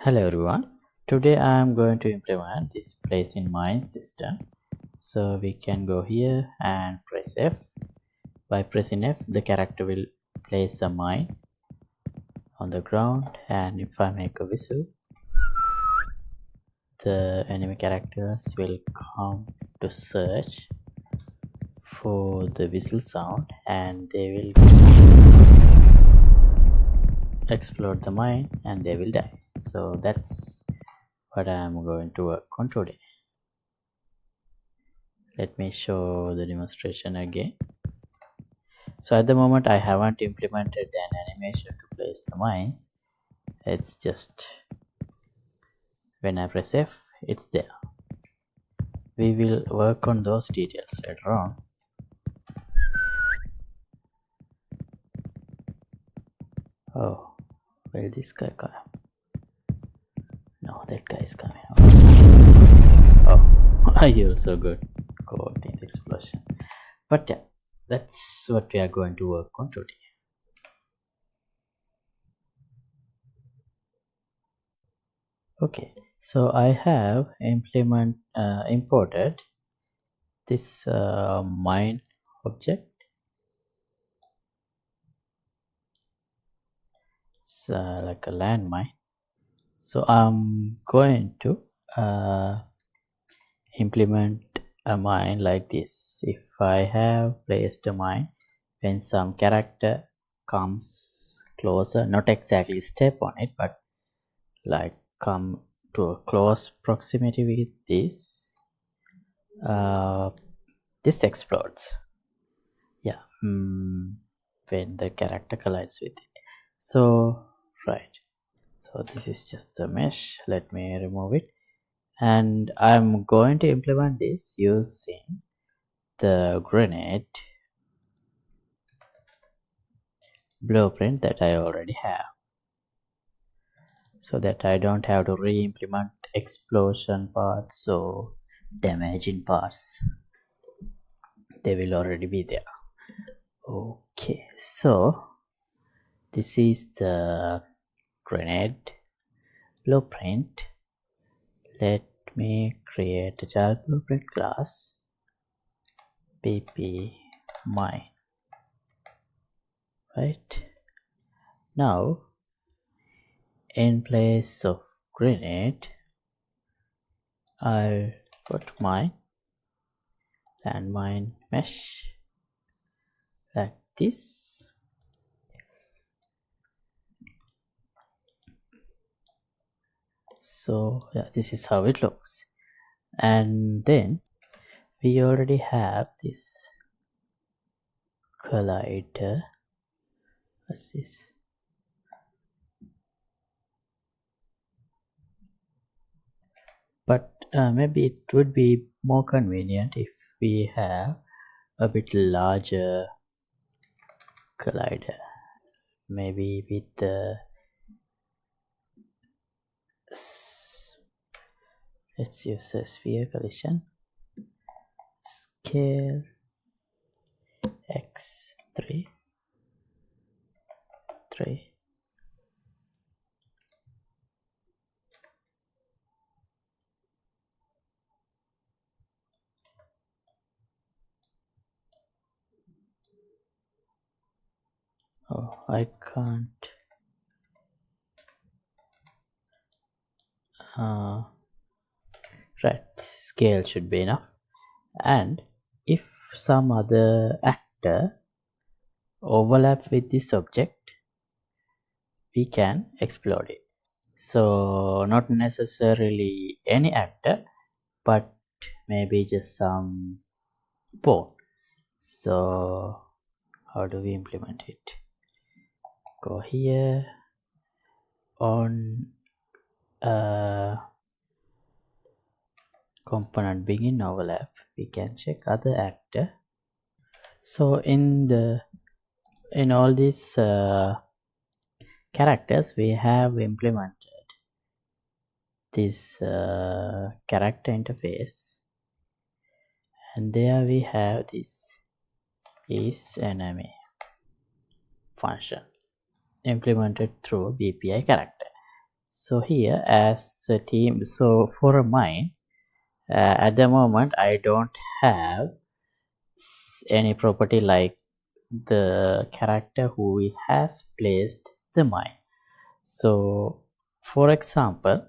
Hello everyone. Today I am going to implement this place in mine system. So we can go here and press F. By pressing F, the character will place a mine on the ground, and if I make a whistle, the enemy characters will come to search for the whistle sound and they will explode the mine and they will die. So that's what I am going to work on today. Let me show the demonstration again. So at the moment I haven't implemented an animation to place the mines. It's just when I press F, it's there. We will work on those details later on. Oh, will this guy come? No, that guy is coming. Oh, you also good caught in the explosion. But yeah, that's what we are going to work on today. Okay, so I have imported this mine object. It's like a landmine. So I'm going to implement a mine like this. If I have placed a mine, when some character comes closer, not exactly step on it, but like come to a close proximity with this, this explodes. Yeah, when the character collides with it. So right, so this is just the mesh. Let me remove it, and I'm going to implement this using the grenade blueprint that I already have, so that I don't have to re-implement explosion parts or damaging parts. They will already be there. Okay, so this is the grenade blueprint. Let me create a child blueprint class, pp mine. Right now, in place of grenade, I'll put my landmine mesh like this. So yeah, this is how it looks. And then we already have this collider. What's this? But maybe it would be more convenient if we have a bit larger collider, maybe with the let's use a sphere collision, scale x3 3. Oh, I can't. Right, this scale should be enough. And if some other actor overlap with this object, we can explode it. So not necessarily any actor, but maybe just some pawn. So how do we implement it? Go here on component begin overlap, we can check other actor. So in all these characters, we have implemented this character interface, and there we have this is enemy function implemented through BPI character. So here as a team, so for a mine, at the moment I don't have any property like the character who has placed the mine. So for example,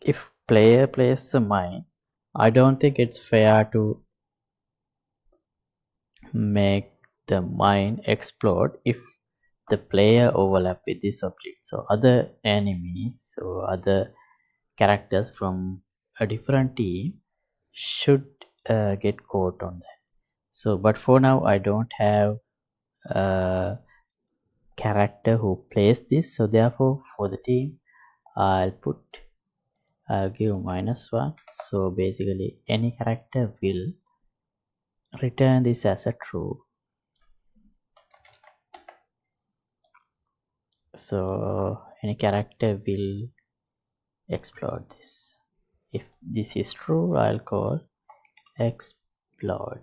if player places a mine, I don't think it's fair to make the mine explode if the player overlap with this object. So other enemies or other characters from a different team should get caught on that. So but for now I don't have a character who plays this, so therefore for the team I'll give -1. So basically any character will return this as a true. So any character will explode this. If this is true, I'll call explode.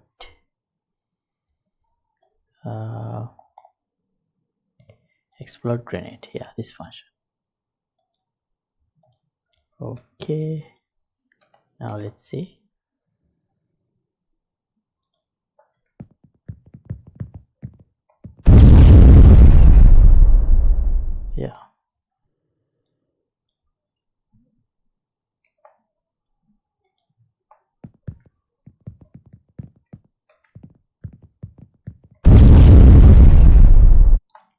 Explode grenade. Yeah, this function. Okay. Now let's see. Yeah.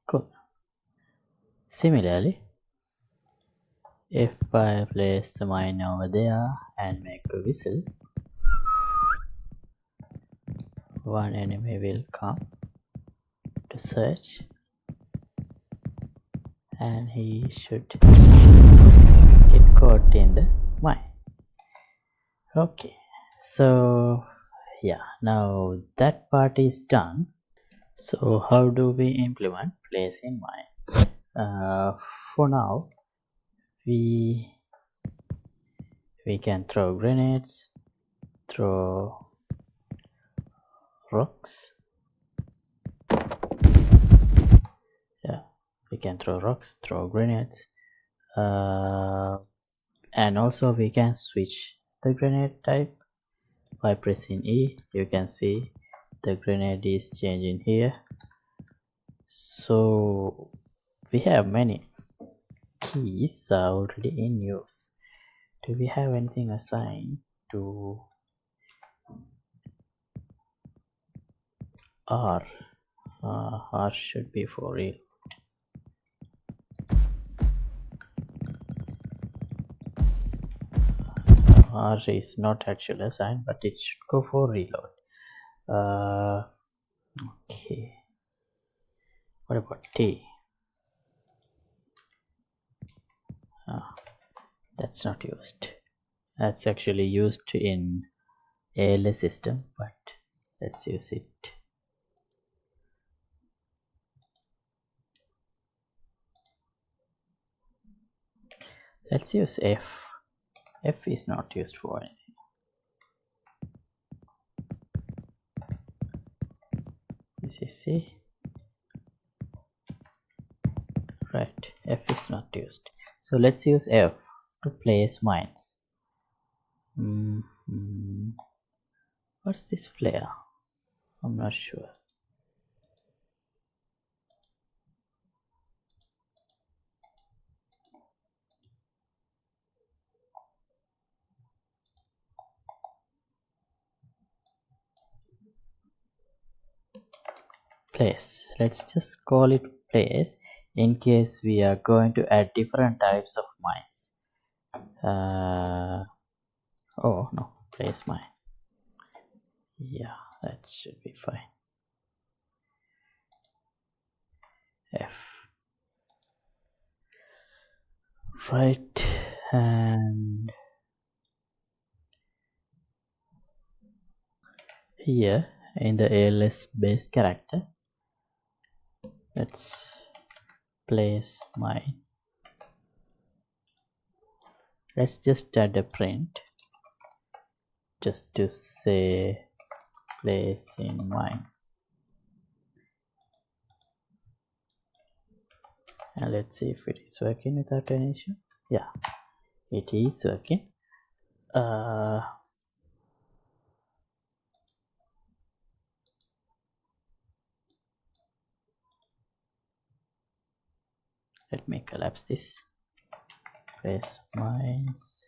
Cool. Similarly, if I place the mine over there and make a whistle, one enemy will come to search and he should get caught in the mine. Okay, so yeah, now that part is done. So how do we implement place in mine? For now we can throw grenades, throw rocks. Yeah, we can throw rocks, throw grenades, and also we can switch the grenade type by pressing E. You can see the grenade is changing here. So we have many keys are already in use. Do we have anything assigned to R? R should be for real. R is not actually assigned, but it should go for reload. Okay. What about T? That's not used. That's actually used in ALS system, but let's use it. Let's use F. F is not used for anything. This is C. Right, F is not used. So let's use F to place mines. What's this flare? I'm not sure. Place. Let's just call it place in case we are going to add different types of mines. Oh no, place mine. Yeah, that should be fine. F. Right, and here in the ALS base character, let's place mine. Let's just add a print just to say place in mine, and let's see if it is working without any issue. Yeah, it is working. Let me collapse this. Press minus.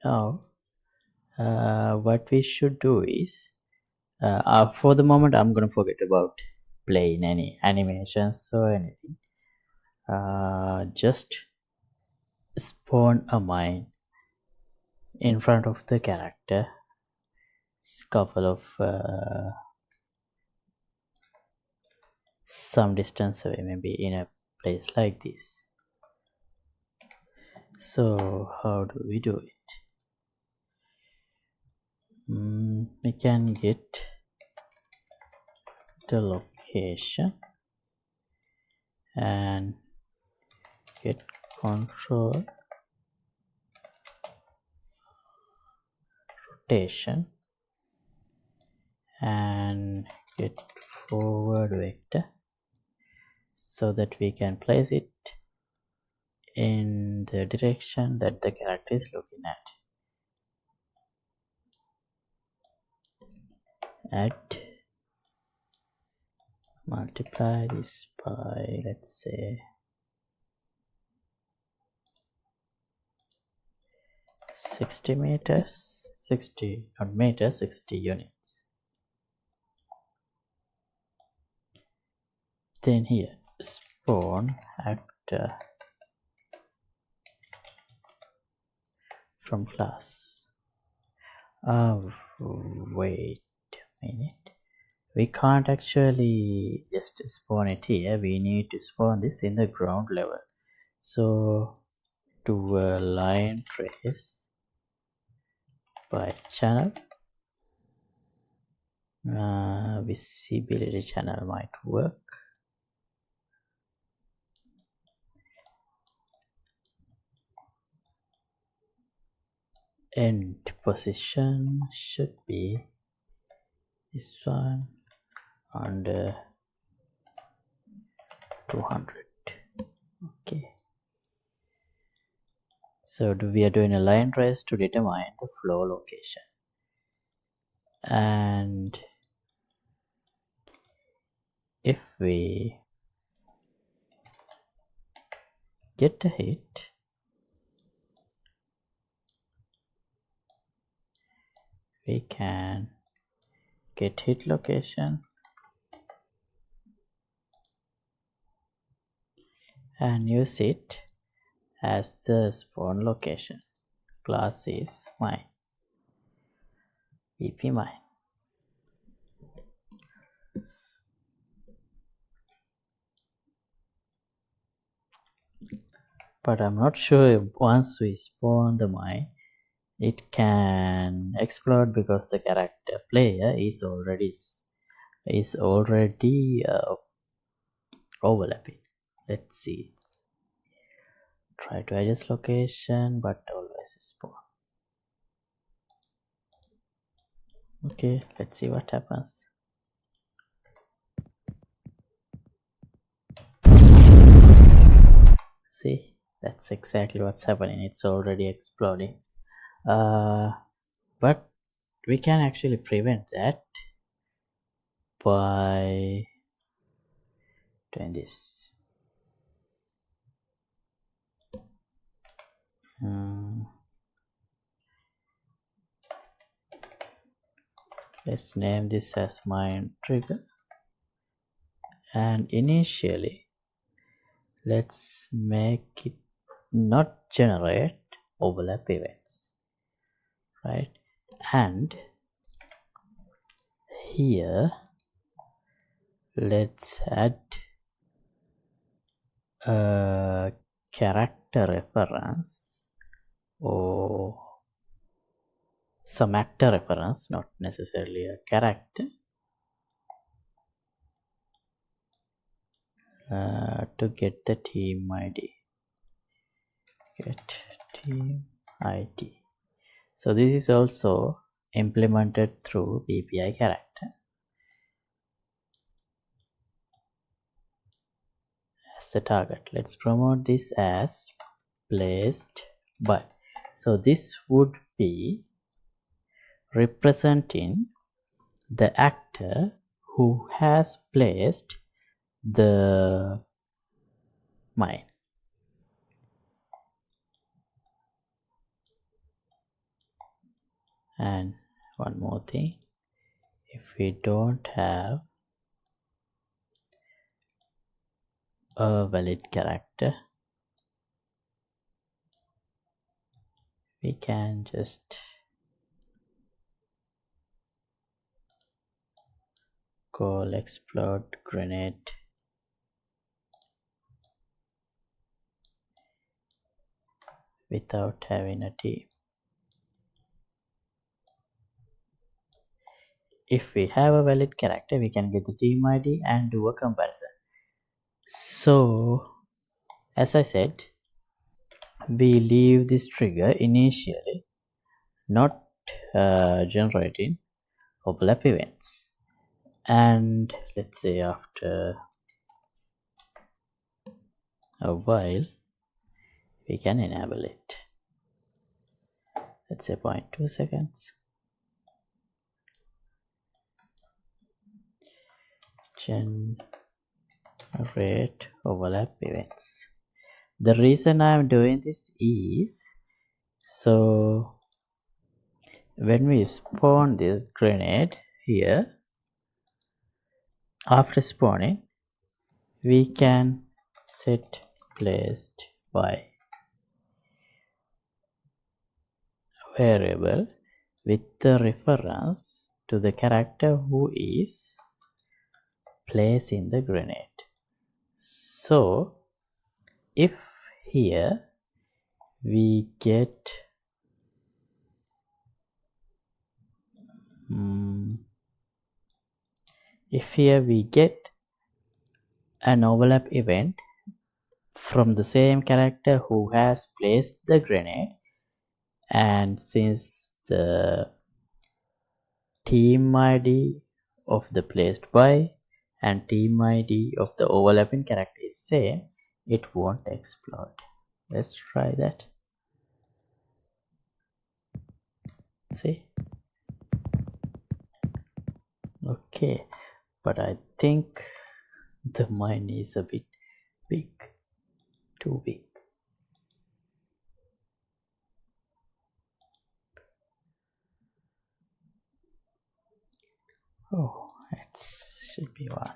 Now what we should do is, for the moment I'm gonna forget about playing any animations or anything. Just spawn a mine in front of the character, couple of some distance away, maybe in a place like this. So how do we do it? We can get the location and get control rotation and get forward vector, so that we can place it in the direction that the character is looking at. Add, multiply this by, let's say, 60 meters, 60 not meters, 60 units. Then here spawn actor from class. Wait a minute, we can't actually just spawn it here, we need to spawn this in the ground level. So to a line trace by channel, visibility channel might work. End position should be this one, under 200. Okay, so we are doing a line trace to determine the flow location, and if we get a hit, we can get hit location and use it as the spawn location. Class is mine, VP mine. But I'm not sure if once we spawn the mine it can explode, because the character player is already overlapping. Let's see, try to adjust location, but always spawn. Okay, let's see what happens. See, that's exactly what's happening, it's already exploding. But we can actually prevent that by doing this. Let's name this as mine trigger, and initially let's make it not generate overlap events, right? And here let's add a character reference or some actor reference, not necessarily a character. to get the team ID. Get team ID. So this is also implemented through BPI character as the target. Let's promote this as placed by. So this would be representing the actor who has placed the mine. And one more thing, if we don't have a valid character, we can just call explode grenade without having a team. If we have a valid character, we can get the team ID and do a comparison. So as I said, we leave this trigger initially not generating overlap events, and let's say after a while we can enable it. Let's say 0.2 seconds. Generate overlap events. The reason I'm doing this is so when we spawn this grenade here, after spawning we can set placed by variable with the reference to the character who is placing the grenade. So if here we get an overlap event from the same character who has placed the grenade, and since the team ID of the placed by and team ID of the overlapping character is same, it won't explode. Let's try that. See? Okay, but I think the mine is a bit big, too big. Oh, it should be one.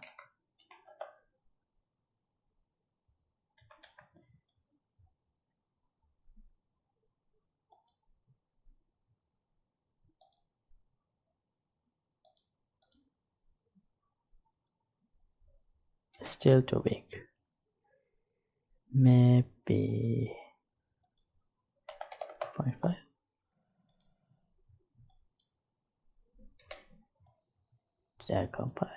Still too big. Maybe 0.5. Compile.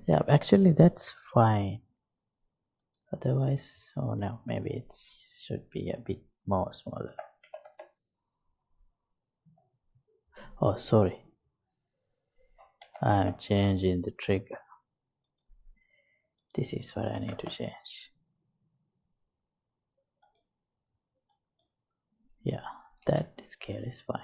Yeah, actually that's fine. Otherwise, oh no, maybe it should be a bit more smaller. Oh, sorry, I'm changing the trigger. This is what I need to change. Yeah, that scale is fine.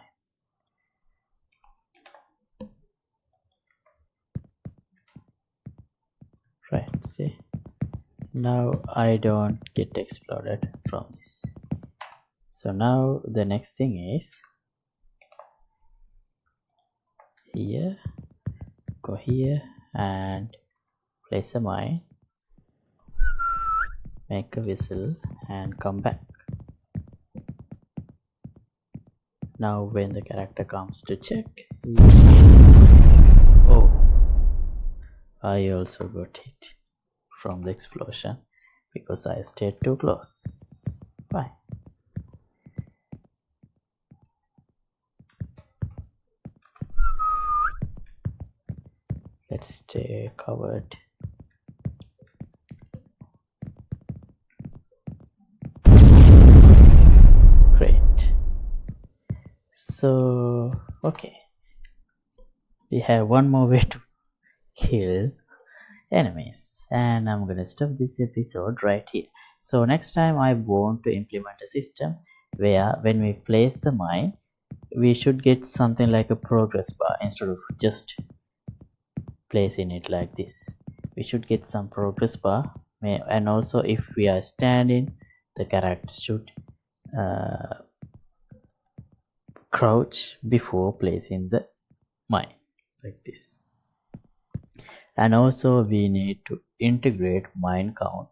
Right, see, now I don't get exploded from this. So now the next thing is here, go here and place a mine, make a whistle and come back. Now when the character comes to check, oh, I also got hit from the explosion because I stayed too close. Fine. let's stay covered. Great. So okay, we have one more way to kill enemies, and I'm gonna stop this episode right here. So next time I want to implement a system where when we place the mine, we should get something like a progress bar instead of just placing it like this. We should get some progress bar, and also if we are standing, the character should crouch before placing the mine like this. And also we need to integrate mine count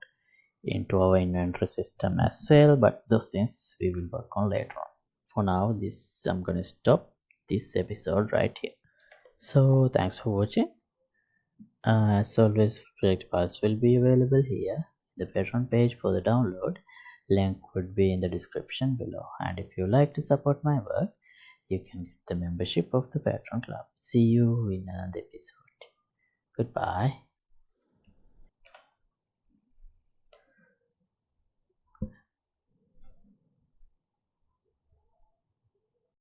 into our inventory system as well, but those things we will work on later on. For now, this I'm gonna stop this episode right here. So thanks for watching. As always, project files will be available here, the Patreon page for the download. Link would be in the description below, and if you like to support my work, you can get the membership of the Patreon club. See you in another episode. Goodbye.